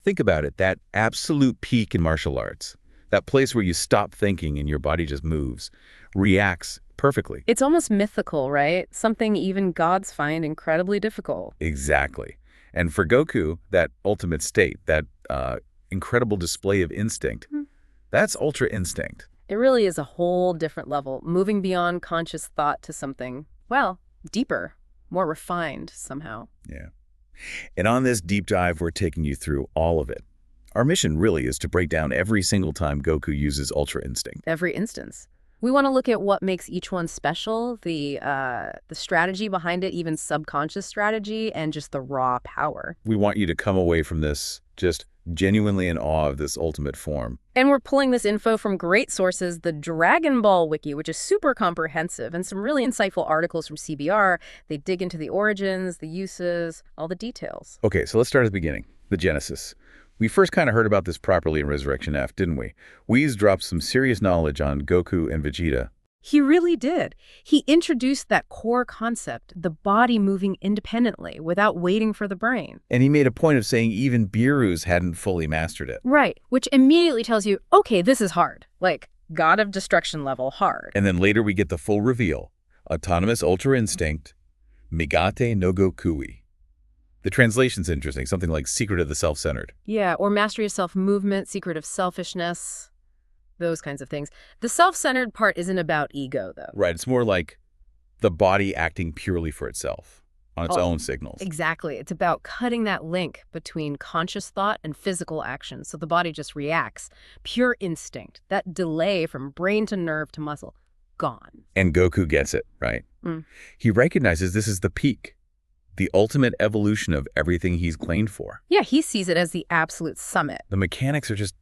Think about it, that absolute peak in martial arts. That place where you stop thinking and your body just moves, reacts perfectly. It's almost mythical, right? Something even gods find incredibly difficult. Exactly. And for Goku, that ultimate state, that incredible display of instinct, that's Ultra Instinct. It really is a whole different level, moving beyond conscious thought to something, well, deeper, more refined somehow. Yeah. And on this deep dive, we're taking you through all of it. Our mission really is to break down every single time Goku uses Ultra Instinct. Every instance. We want to look at what makes each one special, the strategy behind it, even subconscious strategy, and just the raw power. We want you to come away from this just genuinely in awe of this ultimate form. And we're pulling this info from great sources, the Dragon Ball Wiki, which is super comprehensive, and some really insightful articles from CBR. They dig into the origins, the uses, all the details. Okay, so let's start at the beginning, the genesis. We first kind of heard about this properly in Resurrection F, didn't we? Whis dropped some serious knowledge on Goku and Vegeta. He really did. He introduced that core concept, the body moving independently without waiting for the brain. And he made a point of saying even Beerus hadn't fully mastered it. Right, which immediately tells you, okay, this is hard. Like, God of Destruction level hard. And then later we get the full reveal. Autonomous Ultra Instinct, Migate no Gokui. The translation's interesting, something like Secret of the Self-Centered. Yeah, or Mastery of Self-Movement, Secret of Selfishness, those kinds of things. The self-centered part isn't about ego, though. Right, it's more like the body acting purely for itself, on its own signals. Exactly. It's about cutting that link between conscious thought and physical action, so the body just reacts. Pure instinct, that delay from brain to nerve to muscle, gone. And Goku gets it, right? He recognizes this is the peak, the ultimate evolution of everything he's claimed for. Yeah, he sees it as the absolute summit. The mechanics are just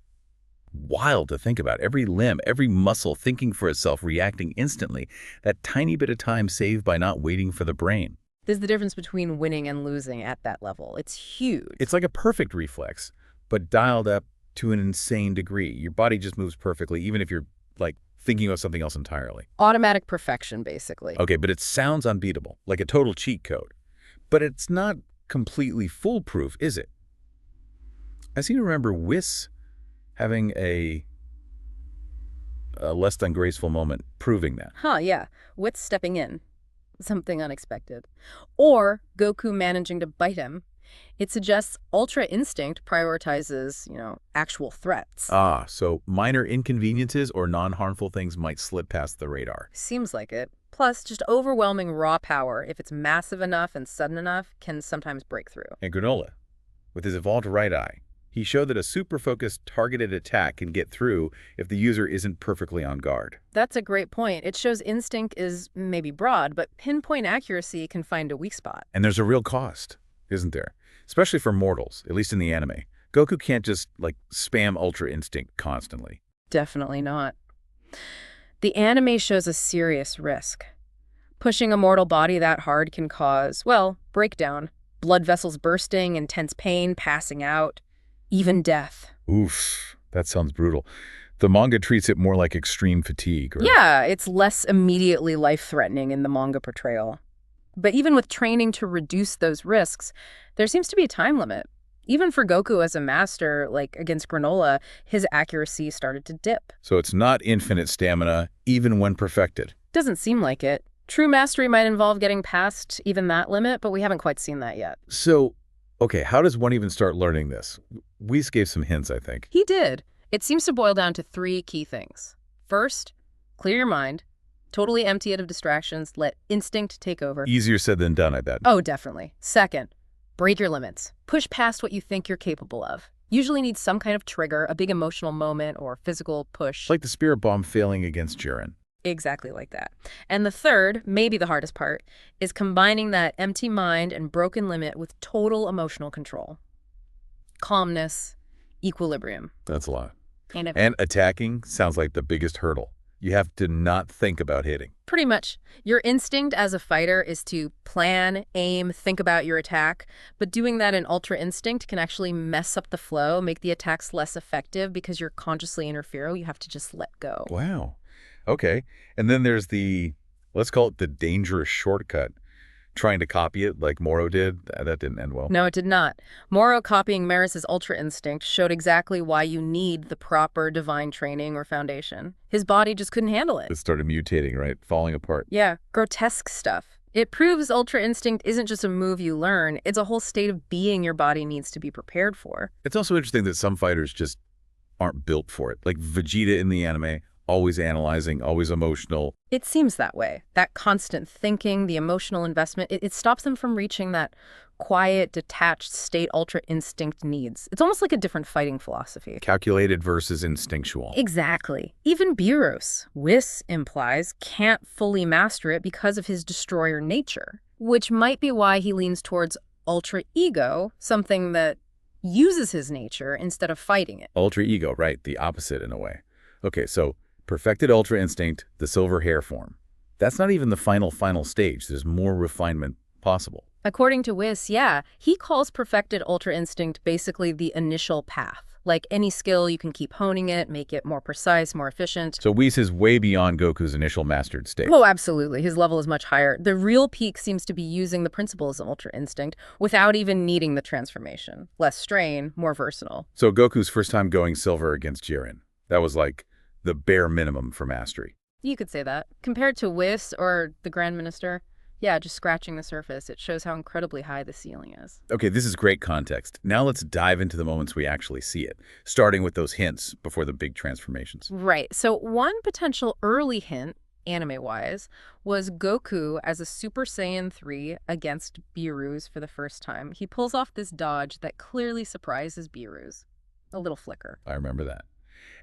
wild to think about. Every limb, every muscle thinking for itself, reacting instantly. That tiny bit of time saved by not waiting for the brain. There's the difference between winning and losing at that level. It's huge. It's like a perfect reflex, but dialed up to an insane degree. Your body just moves perfectly, even if you're, like, thinking about something else entirely. Automatic perfection, basically. Okay, but it sounds unbeatable, like a total cheat code. But it's not completely foolproof, is it? I seem to remember Whis having a less than graceful moment proving that. Yeah. Wit's stepping in. Something unexpected. Or Goku managing to bite him. It suggests Ultra Instinct prioritizes, actual threats. So minor inconveniences or non-harmful things might slip past the radar. Seems like it. Plus, just overwhelming raw power, if it's massive enough and sudden enough, can sometimes break through. And Granola, with his evolved right eye, he showed that a super-focused targeted attack can get through if the user isn't perfectly on guard. That's a great point. It shows instinct is maybe broad, but pinpoint accuracy can find a weak spot. And there's a real cost, isn't there? Especially for mortals, at least in the anime. Goku can't just, spam Ultra Instinct constantly. Definitely not. The anime shows a serious risk. Pushing a mortal body that hard can cause, breakdown. Blood vessels bursting, intense pain, passing out, even death. Oof, that sounds brutal. The manga treats it more like extreme fatigue. Yeah, it's less immediately life-threatening in the manga portrayal. But even with training to reduce those risks, there seems to be a time limit. Even for Goku as a master, like against Granola, his accuracy started to dip. So it's not infinite stamina, even when perfected. Doesn't seem like it. True mastery might involve getting past even that limit, but we haven't quite seen that yet. So, okay, how does one even start learning this? Whis gave some hints, I think. He did. It seems to boil down to 3 key things. First, clear your mind. Totally empty it of distractions. Let instinct take over. Easier said than done, I bet. Oh, definitely. Second, break your limits. Push past what you think you're capable of. Usually needs some kind of trigger, a big emotional moment or physical push. Like the spirit bomb failing against Jiren. Exactly like that. And the third, maybe the hardest part, is combining that empty mind and broken limit with total emotional control. Calmness, equilibrium. That's a lot. And attacking sounds like the biggest hurdle. You have to not think about hitting. Pretty much. Your instinct as a fighter is to plan, aim, think about your attack, but doing that in Ultra Instinct can actually mess up the flow, make the attacks less effective because you're consciously interfering. You have to just let go. Wow. Okay. And then there's the, let's call it the dangerous shortcut. trying to copy it like Moro did, that didn't end well. No, it did not. Moro copying Maris's Ultra Instinct showed exactly why you need the proper divine training or foundation. His body just couldn't handle it. It started mutating, right? Falling apart. Yeah, grotesque stuff. It proves Ultra Instinct isn't just a move you learn, it's a whole state of being your body needs to be prepared for. It's also interesting that some fighters just aren't built for it. Like Vegeta in the anime, always analyzing, always emotional. It seems that way. That constant thinking, the emotional investment, it stops them from reaching that quiet, detached state Ultra Instinct needs. It's almost like a different fighting philosophy. Calculated versus instinctual. Exactly. Even Whis, Whis implies, can't fully master it because of his destroyer nature, which might be why he leans towards Ultra Ego, something that uses his nature instead of fighting it. Ultra Ego, right, the opposite in a way. Okay, so perfected Ultra Instinct, the silver hair form. That's not even the final stage. There's more refinement possible. According to Whis, yeah, he calls perfected Ultra Instinct basically the initial path. Like any skill, you can keep honing it, make it more precise, more efficient. So Whis is way beyond Goku's initial mastered state. Oh, absolutely. His level is much higher. The real peak seems to be using the principles of Ultra Instinct without even needing the transformation. Less strain, more versatile. So Goku's first time going silver against Jiren. That was like the bare minimum for mastery. You could say that. Compared to Whis or the Grand Minister, yeah, just scratching the surface, it shows how incredibly high the ceiling is. Okay, this is great context. Now let's dive into the moments we actually see it, starting with those hints before the big transformations. Right. So one potential early hint, anime-wise, was Goku as a Super Saiyan 3 against Beerus for the first time. He pulls off this dodge that clearly surprises Beerus. A little flicker. I remember that.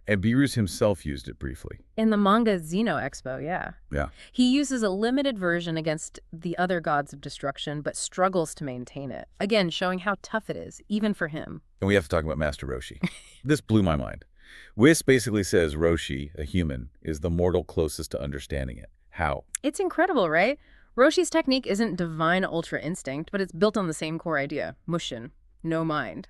And Beerus himself used it briefly. In the manga Xeno Expo, yeah. Yeah. He uses a limited version against the other gods of destruction, but struggles to maintain it. Again, showing how tough it is, even for him. And we have to talk about Master Roshi. This blew my mind. Whis basically says Roshi, a human, is the mortal closest to understanding it. How? It's incredible, right? Roshi's technique isn't divine Ultra Instinct, but it's built on the same core idea, Mushin, no mind.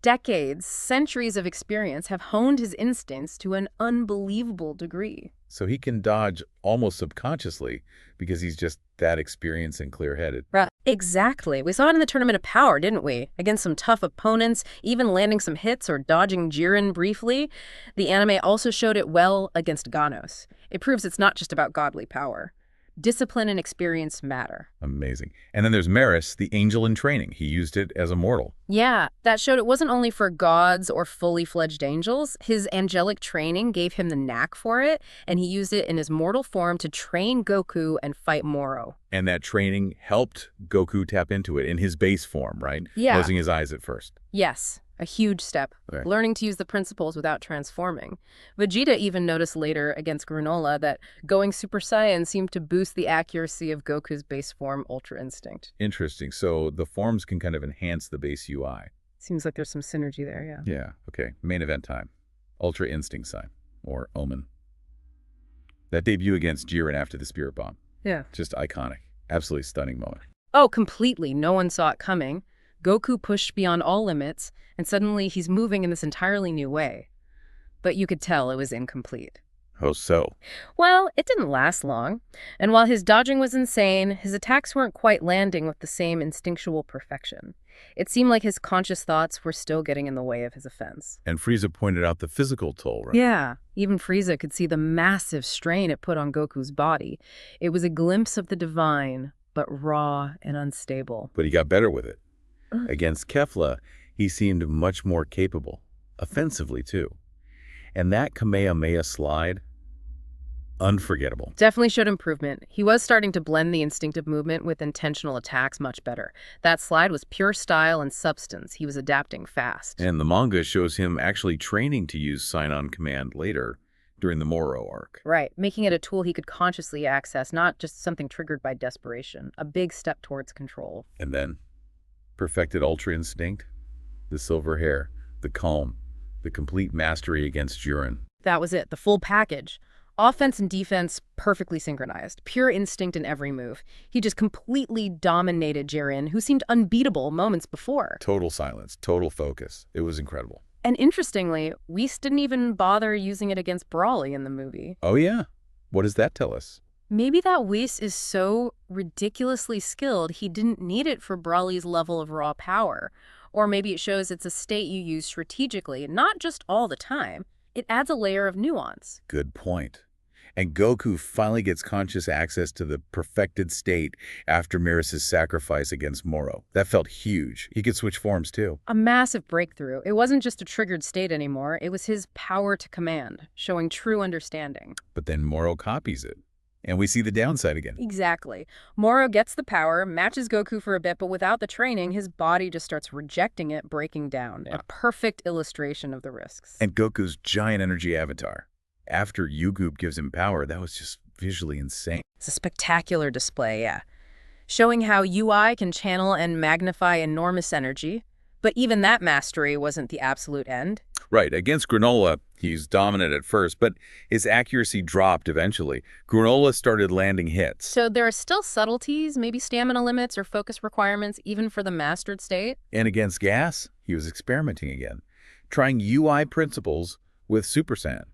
Decades, centuries of experience have honed his instincts to an unbelievable degree. So he can dodge almost subconsciously because he's just that experienced and clear-headed. Right. Exactly. We saw it in the Tournament of Power, didn't we? Against some tough opponents, even landing some hits or dodging Jiren briefly. The anime also showed it well against Ganos. It proves it's not just about godly power. Discipline and experience matter. Amazing. And then there's Maris, the angel in training. He used it as a mortal. Yeah, that showed it wasn't only for gods or fully fledged angels. His angelic training gave him the knack for it, and he used it in his mortal form to train Goku and fight Moro. And that training helped Goku tap into it in his base form, right? Yeah. Closing his eyes at first. Yes, a huge step. Okay. Learning to use the principles without transforming. Vegeta even noticed later against Granola that going Super Saiyan seemed to boost the accuracy of Goku's base form Ultra Instinct. Interesting. So the forms can kind of enhance the base UI. Seems like there's some synergy there, yeah. Yeah, okay. Main event time. Ultra Instinct sign, or Omen. That debut against Jiren after the Spirit Bomb. Yeah. Just iconic. Absolutely stunning moment. Oh, completely. No one saw it coming. Goku pushed beyond all limits, and suddenly he's moving in this entirely new way. But you could tell it was incomplete. Oh, so? Well, it didn't last long. And while his dodging was insane, his attacks weren't quite landing with the same instinctual perfection. It seemed like his conscious thoughts were still getting in the way of his offense. And Frieza pointed out the physical toll, right? Yeah, even Frieza could see the massive strain it put on Goku's body. It was a glimpse of the divine, but raw and unstable. But he got better with it. Against Kefla, he seemed much more capable, offensively too. And that Kamehameha slide, unforgettable. Definitely showed improvement. He was starting to blend the instinctive movement with intentional attacks much better. That slide was pure style and substance. He was adapting fast. And the manga shows him actually training to use sign-on command later during the Moro arc. Right, making it a tool he could consciously access, not just something triggered by desperation. A big step towards control. And then, perfected Ultra Instinct, the silver hair, the calm, the complete mastery against Jiren. That was it, the full package. Offense and defense perfectly synchronized. Pure instinct in every move. He just completely dominated Jiren, who seemed unbeatable moments before. Total silence, total focus. It was incredible. And interestingly, Whis didn't even bother using it against Brawly in the movie. Oh yeah? What does that tell us? Maybe that Whis is so ridiculously skilled he didn't need it for Broly's level of raw power. Or maybe it shows it's a state you use strategically, not just all the time. It adds a layer of nuance. Good point. And Goku finally gets conscious access to the perfected state after Miras' sacrifice against Moro. That felt huge. He could switch forms too. A massive breakthrough. It wasn't just a triggered state anymore. It was his power to command, showing true understanding. But then Moro copies it. And we see the downside again. Exactly. Moro gets the power, matches Goku for a bit, but without the training, his body just starts rejecting it, breaking down. Yeah. A perfect illustration of the risks. And Goku's giant energy avatar. After Yugoop gives him power, that was just visually insane. It's a spectacular display, yeah. Showing how UI can channel and magnify enormous energy. But even that mastery wasn't the absolute end. Right, against Granola, he's dominant at first, but his accuracy dropped eventually. Granola started landing hits. So there are still subtleties, maybe stamina limits or focus requirements, even for the mastered state. And against Gas, he was experimenting again, trying UI principles with Super Saiyan,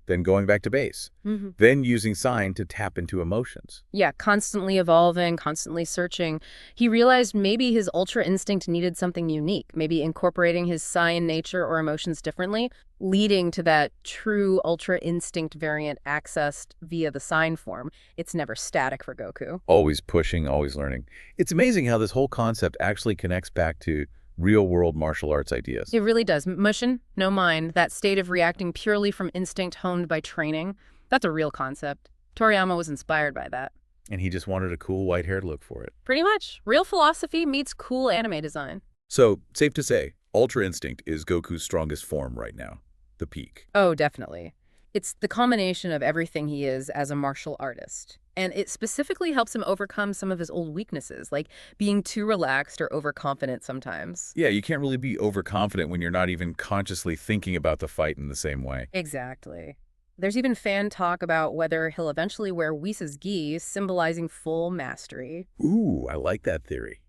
then going back to base, then using Sign to tap into emotions. Yeah, constantly evolving, constantly searching. He realized maybe his Ultra Instinct needed something unique, maybe incorporating his Saiyan nature or emotions differently, leading to that true Ultra Instinct variant accessed via the Sign form. It's never static for Goku. Always pushing, always learning. It's amazing how this whole concept actually connects back to real-world martial arts ideas. It really does. Mushin, no mind, that state of reacting purely from instinct honed by training, that's a real concept. Toriyama was inspired by that. And he just wanted a cool white-haired look for it. Pretty much. Real philosophy meets cool anime design. So, safe to say, Ultra Instinct is Goku's strongest form right now. The peak. Oh, definitely. It's the combination of everything he is as a martial artist. And it specifically helps him overcome some of his old weaknesses, like being too relaxed or overconfident sometimes. Yeah, you can't really be overconfident when you're not even consciously thinking about the fight in the same way. Exactly. There's even fan talk about whether he'll eventually wear Whis' gi, symbolizing full mastery. Ooh, I like that theory.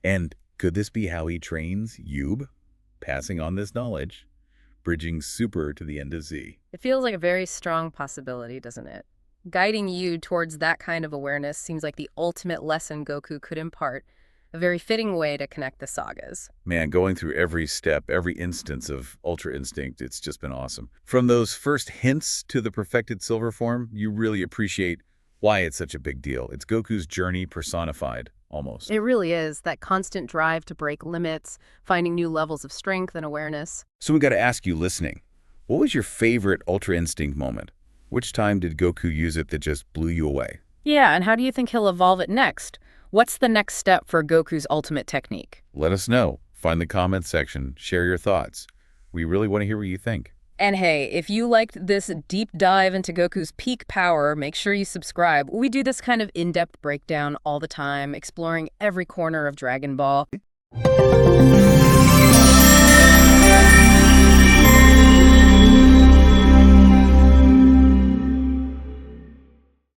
And could this be how he trains Yub? Passing on this knowledge, bridging Super to the end of Z. It feels like a very strong possibility, doesn't it? Guiding you towards that kind of awareness seems like the ultimate lesson Goku could impart, a very fitting way to connect the sagas. Man, going through every step, every instance of Ultra Instinct, it's just been awesome. From those first hints to the perfected silver form, you really appreciate why it's such a big deal. It's Goku's journey personified, almost. It really is, that constant drive to break limits, finding new levels of strength and awareness. So we got to ask you listening, what was your favorite Ultra Instinct moment? Which time did Goku use it that just blew you away? Yeah, and how do you think he'll evolve it next? What's the next step for Goku's ultimate technique? Let us know. Find the comments section. Share your thoughts. We really want to hear what you think. And hey, if you liked this deep dive into Goku's peak power, make sure you subscribe. We do this kind of in-depth breakdown all the time, exploring every corner of Dragon Ball.